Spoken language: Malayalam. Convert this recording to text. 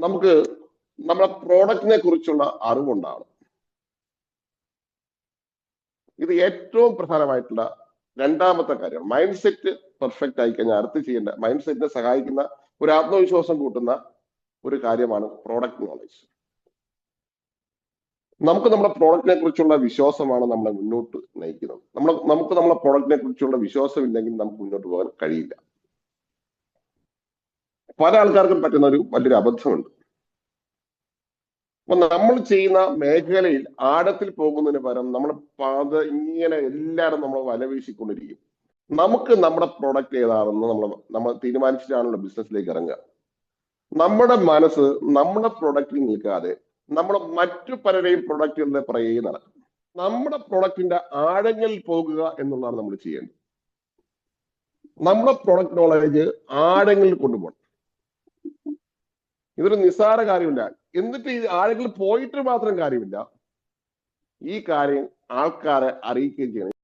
നമുക്ക് നമ്മുടെ പ്രോഡക്റ്റിനെ കുറിച്ചുള്ള അറിവുണ്ടാണ്. ഇത് ഏറ്റവും പ്രധാനമായിട്ടുള്ള രണ്ടാമത്തെ കാര്യം. മൈൻഡ് സെറ്റ് പെർഫെക്റ്റ് ആയി കഴിഞ്ഞാൽ അടുത്ത് ചെയ്യേണ്ട മൈൻഡ് സെറ്റിനെ സഹായിക്കുന്ന ഒരു ആത്മവിശ്വാസം കൂട്ടുന്ന ഒരു കാര്യമാണ് പ്രോഡക്റ്റ് നോളജ്. നമുക്ക് നമ്മുടെ പ്രോഡക്റ്റിനെ കുറിച്ചുള്ള വിശ്വാസമാണ് നമ്മളെ മുന്നോട്ട് നയിക്കുന്നത്. നമുക്ക് നമ്മുടെ പ്രോഡക്റ്റിനെ കുറിച്ചുള്ള വിശ്വാസം ഇല്ലെങ്കിൽ നമുക്ക് മുന്നോട്ട് പോകാൻ കഴിയില്ല. പല ആൾക്കാർക്കും പറ്റുന്ന ഒരു വലിയൊരു അബദ്ധമുണ്ട്. അപ്പൊ നമ്മൾ ചെയ്യുന്ന മേഖലയിൽ ആഴത്തിൽ പോകുന്നതിന് പകരം നമ്മൾ ഇങ്ങനെ എല്ലാവരും നമ്മൾ വലവീശിക്കൊണ്ടിരിക്കും. നമുക്ക് നമ്മുടെ പ്രോഡക്റ്റ് ഏതാണെന്ന് നമ്മൾ തീരുമാനിച്ചിട്ടാണല്ലോ ബിസിനസ്സിലേക്ക് ഇറങ്ങുക. നമ്മുടെ മനസ്സ് നമ്മുടെ പ്രൊഡക്റ്റിൽ നിൽക്കാതെ നമ്മൾ മറ്റു പലരെയും പ്രൊഡക്റ്റുകളുടെ പുറകെ നടക്കും. നമ്മുടെ പ്രൊഡക്റ്റിന്റെ ആഴങ്ങളിൽ പോകുക എന്നുള്ളതാണ് നമ്മൾ ചെയ്യേണ്ടത്. നമ്മുടെ പ്രൊഡക്റ്റ് നോളജ് ആഴങ്ങളിൽ കൊണ്ടുപോകണം. ഇതൊരു നിസ്സാര കാര്യമില്ല. എന്നിട്ട് ഈ ആഴങ്ങളിൽ പോയിട്ട് മാത്രം കാര്യമില്ല, ഈ കാര്യം ആൾക്കാരെ അറിയിക്കുകയും ചെയ്യണം.